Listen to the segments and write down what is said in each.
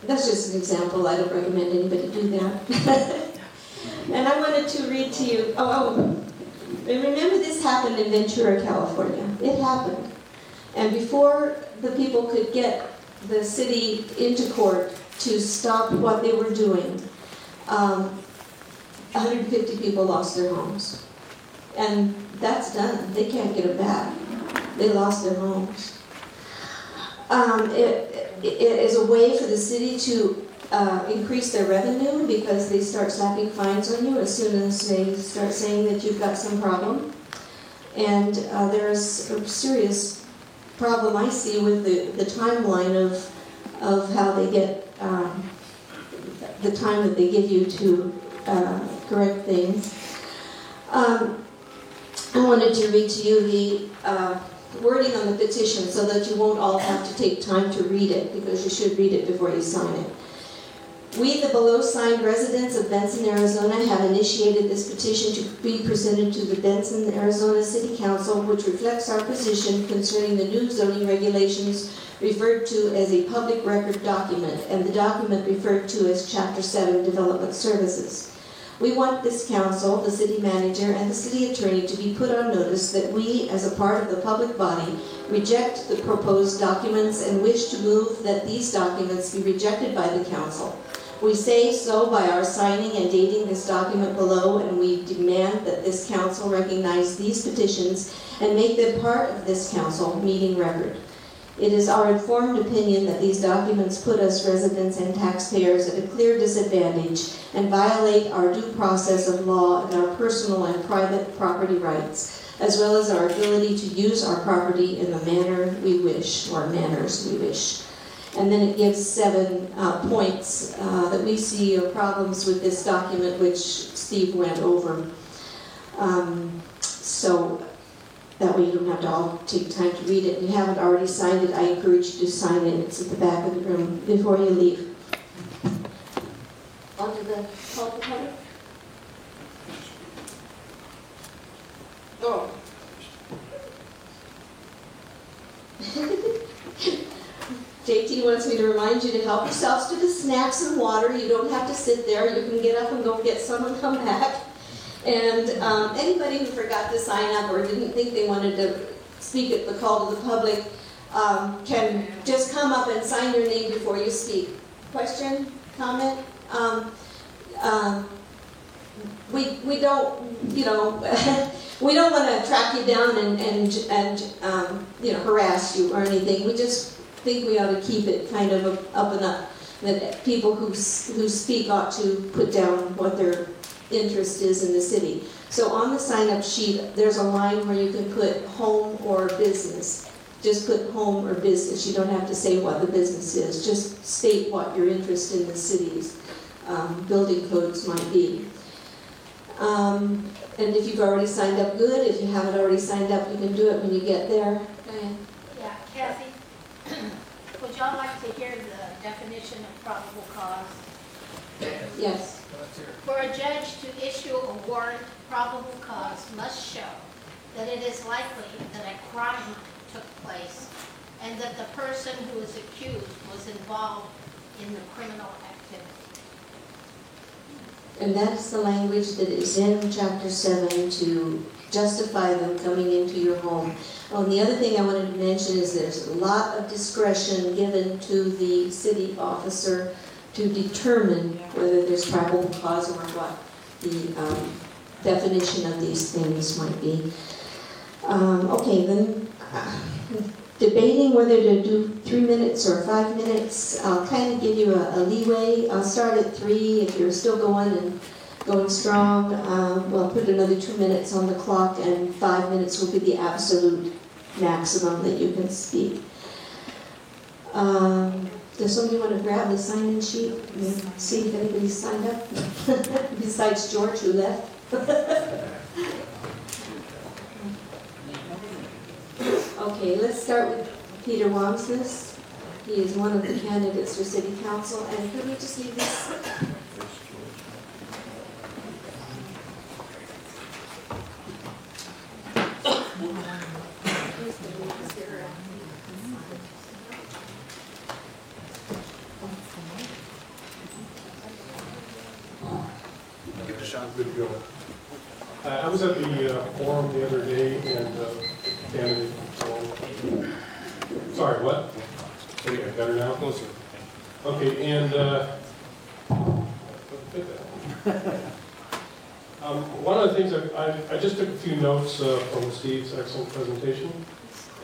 That's just an example. I don't recommend anybody do that. And I wanted to read to you, and remember this happened in Ventura, California. It happened. And before the people could get the city into court to stop what they were doing, 150 people lost their homes. And that's done. They can't get it back. They lost their homes. It is a way for the city to increase their revenue because they start slapping fines on you as soon as they start saying that you've got some problem. And there's a serious problem I see with the timeline of how they get the time that they give you to correct things. I wanted to read to you the wording on the petition so that you won't all have to take time to read it, because you should read it before you sign it. We, the below signed residents of Benson, Arizona, have initiated this petition to be presented to the Benson, Arizona City Council, which reflects our position concerning the new zoning regulations referred to as a public record document, and the document referred to as Chapter 7 Development Services. We want this council, the city manager, and the city attorney to be put on notice that we, as a part of the public body, reject the proposed documents and wish to move that these documents be rejected by the council. We say so by our signing and dating this document below, and we demand that this council recognize these petitions and make them part of this council meeting record. It is our informed opinion that these documents put us residents and taxpayers at a clear disadvantage and violate our due process of law and our personal and private property rights, as well as our ability to use our property in the manner we wish, or manners we wish. And then it gives 7 points that we see are problems with this document, which Steve went over. So that way you don't have to all take time to read it. If you haven't already signed it, I encourage you to sign it. It's at the back of the room before you leave. On to the call to public. Oh. JT wants me to remind you to help yourselves to the snacks and water. You don't have to sit there. You can get up and go get some and come back. And anybody who forgot to sign up or didn't think they wanted to speak at the call to the public can just come up and sign your name before you speak. Question? Comment? We don't, we don't want to track you down and harass you or anything. We just think we ought to keep it kind of up and up. That people who speak ought to put down what their interest is in the city. So on the sign-up sheet, there's a line where you can put home or business. Just put home or business. You don't have to say what the business is. Just state what your interest in the city's building codes might be. And if you've already signed up, good. If you haven't already signed up, you can do it when you get there. Diane? Yeah, Kathy, would y'all like to hear the definition of probable cause? Yes. For a judge to issue a warrant, probable cause must show that it is likely that a crime took place and that the person who is accused was involved in the criminal activity. And that's the language that is in Chapter 7 to justify them coming into your home. Oh, and the other thing I wanted to mention is there's a lot of discretion given to the city officer to determine whether there's probable cause or what the definition of these things might be. Okay, then debating whether to do 3 minutes or 5 minutes. I'll kind of give you a leeway. I'll start at 3 if you're still going strong. We'll put another 2 minutes on the clock, and 5 minutes will be the absolute maximum that you can speak. Does somebody want to grab the sign-in sheet and see if anybody's signed up? Besides George, who left. Okay, let's start with Peter Wamsness. He is one of the candidates for City Council. And could we just leave this? Sean. Good to go. I was at the forum the other day and candidate. Sorry, what? Okay, better now? Closer. Okay, and one of the things I just took a few notes from Steve's excellent presentation,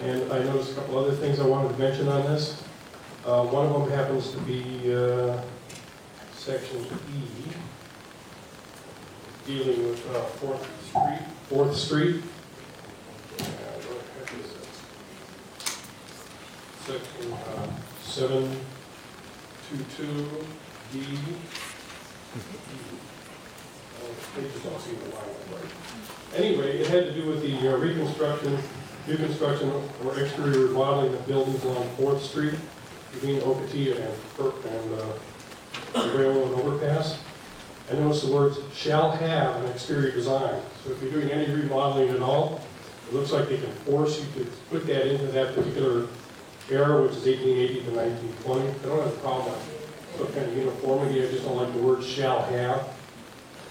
and I noticed a couple other things I wanted to mention on this. One of them happens to be section E, dealing with 4th Street. What the heck is it? Section 722D. Pages don't seem to line up right. Anyway, it had to do with the new construction or exterior remodeling of buildings along 4th Street between Ocotillo and railroad overpass. I noticed the words "shall have" an exterior design. So if you're doing any remodeling at all, it looks like they can force you to put that into that particular era, which is 1880 to 1920. I don't have a problem with some kind of uniformity. I just don't like the word "shall have."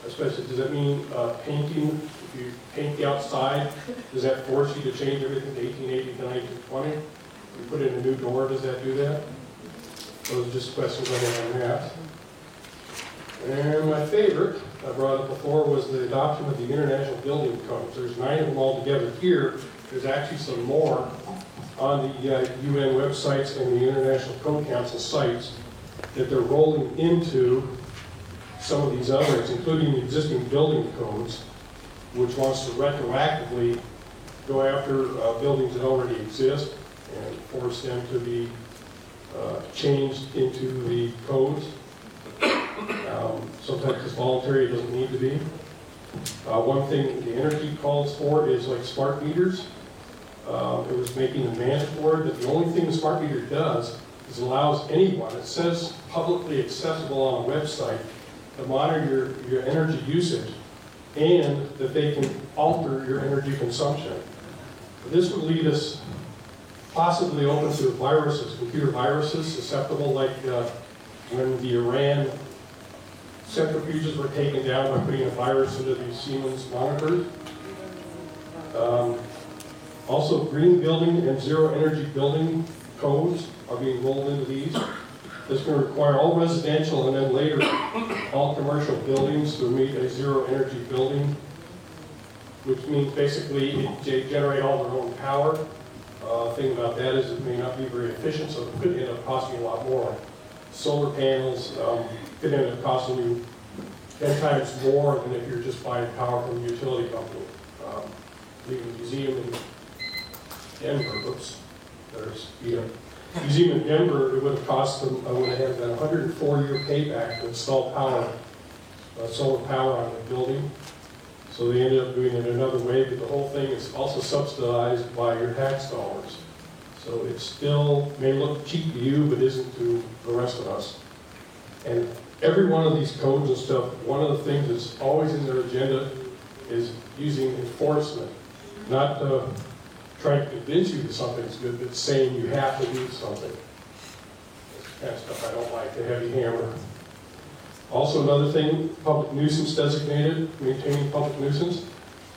Especially, does that mean painting? If you paint the outside, does that force you to change everything to 1880 to 1920? If you put in a new door, does that do that? Those are just questions I have on that. And my favorite, I brought up before, was the adoption of the International Building Codes. There's 9 of them all together here. There's actually some more on the UN websites and the International Code Council sites that they're rolling into some of these others, including the existing building codes, which wants to retroactively go after buildings that already exist and force them to be changed into the codes. Sometimes it's voluntary, it doesn't need to be. One thing the energy calls for is like smart meters. It was making a mandatory that the only thing the smart meter does is allows anyone, it says publicly accessible on a website, to monitor your energy usage and that they can alter your energy consumption. This would lead us possibly open to viruses, computer viruses, susceptible like when the Iran centrifuges were taken down by putting a virus into these Siemens monitors. Also, green building and zero energy building codes are being rolled into these. It's going to require all residential and then later all commercial buildings to meet a zero energy building, which means basically they generate all their own power. Thing about that is it may not be very efficient, so it could end up costing a lot more. Solar panels could end up costing you 10 times more than if you're just buying power from a utility company. The museum in Denver, oops, there's museum in Denver, it would have cost them, would have had a 104-year payback to install power, solar power on the building. So they ended up doing it another way, but the whole thing is also subsidized by your tax dollars. So it still may look cheap to you, but isn't to the rest of us. And every one of these codes and stuff, one of the things that's always in their agenda is using enforcement, not trying to convince you that something's good, but saying you have to do something. That's the kind of stuff I don't like, the heavy hammer. Also another thing, public nuisance designated, maintaining public nuisance.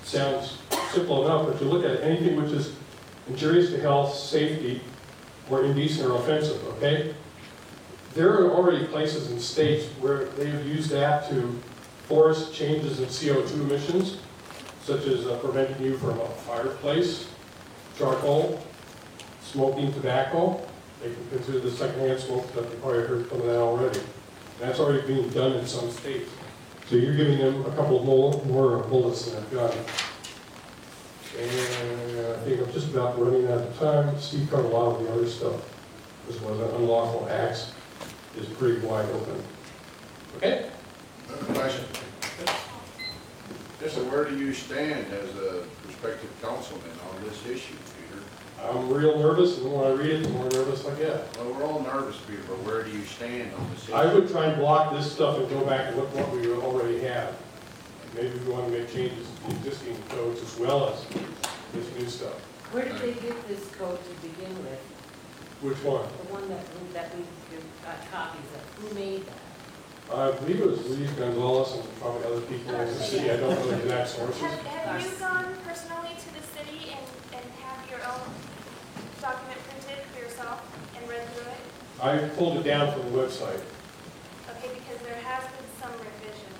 Sounds simple enough, but you look at anything which is injurious to health, safety, or indecent or offensive, okay? There are already places in states where they have used that to force changes in CO2 emissions, such as preventing you from a fireplace, charcoal, smoking tobacco. They can consider the secondhand smoke stuff. You've probably heard some of that already. That's already being done in some states. So you're giving them a couple more bullets in that gun. And I think I'm just about running out of time. Steve covered a lot of the other stuff. This was an unlawful acts is pretty wide open. Okay? Question. So where do you stand as a prospective councilman on this issue, Peter? I'm real nervous, and when I read it, the more nervous I get. Well, we're all nervous, Peter, but where do you stand on this issue? I would try and block this stuff and go back and look what we already have. Maybe we want to make changes to the existing codes as well as this new stuff. Where did they get this code to begin with? Which one? The one that we got copies of. Who made that? I believe it was Luis Gonzalez and probably other people in the city. I don't know the exact sources. Have you gone personally to the city and have your own document printed for yourself and read through it? I pulled it down from the website. Okay, because there has been some revisions.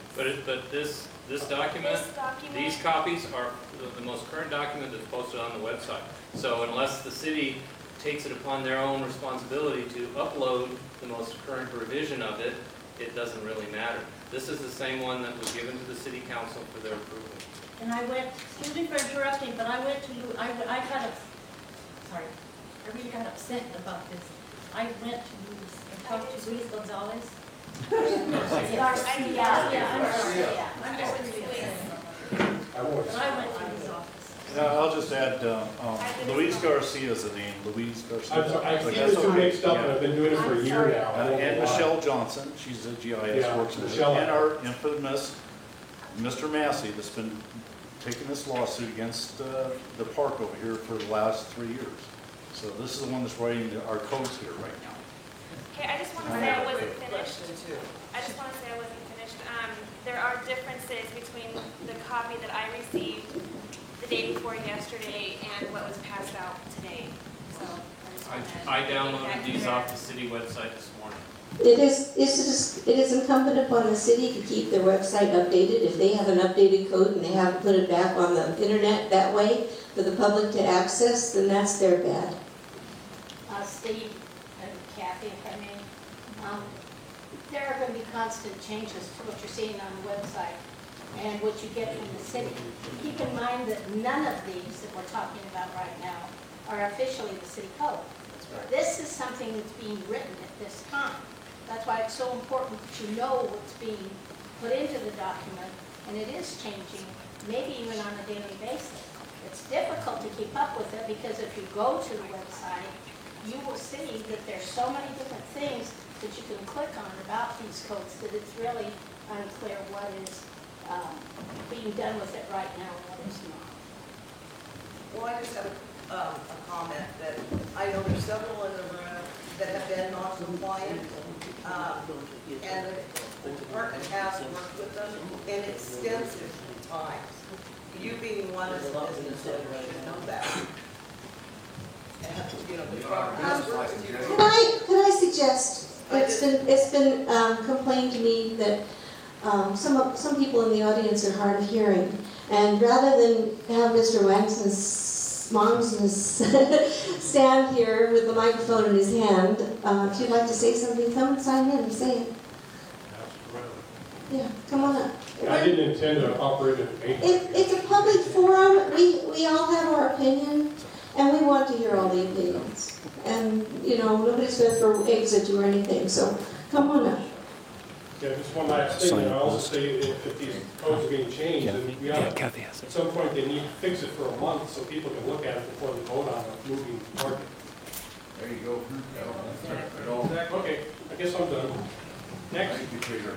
But this document, This document, these copies are the most current document that's posted on the website. So unless the city takes it upon their own responsibility to upload the most current revision of it, it doesn't really matter. This is the same one that was given to the city council for their approval. And I went, excuse me for interrupting, but I went to, I got, sorry, I really got upset about this. I went to Luis and talked to Luis Gonzalez. I'm I won't. But I went to his office. I'll just add, Luis Garcia is the name, Luis Garcia. I get the two mixed up, and I've been doing it for a year now. I don't know And why. Michelle Johnson, she's a GIS Yeah, works with it. Michelle. And our infamous Mr. Massey that's been taking this lawsuit against the park over here for the last 3 years. So this is the one that's writing our codes here right now. okay, I just want to say I wasn't finished. I just want to say I wasn't finished. There are differences between the copy that I received the day before yesterday and what was passed out today. So I just wanted to I make downloaded that these clear. off the city website this morning. It is incumbent upon the city to keep their website updated. If they have an updated code and they haven't put it back on the internet that way for the public to access, then that's their bad. Steve and Kathy, if I may, there are going to be constant changes to what you're seeing on the website and what you get from the city. Keep in mind that none of these that we're talking about right now are officially the city code. This is something that's being written at this time. That's why it's so important that you know what's being put into the document, and it is changing, maybe even on a daily basis. It's difficult to keep up with it because if you go to the website, you will see that there's so many different things that you can click on about these codes that it's really unclear what is being done with it right now and what is not. Well, I just have a comment that I know there's several in the room that have been non-compliant, and the department has worked with them in extensive times. You being one as a business owner should know that. And, you know, the department has worked with you. Could I suggest, it's been complained to me that some people in the audience are hard of hearing, and rather than have Mr. Wangson's stand here with the microphone in his hand, if you'd like to say something, come and sign in and say it. Yeah, come on up. I didn't intend to operate it. It's a public forum. We all have our opinion, and we want to hear all the opinions. And, you know, nobody's going to throw eggs at you or anything, so come on up. Yeah, just one last thing, and I also say if these codes are being changed, then we ought to, at some point they need to fix it for a month so people can look at it before they vote on a moving target. There you go. Okay, I guess I'm done. Next. Thank you, Peter.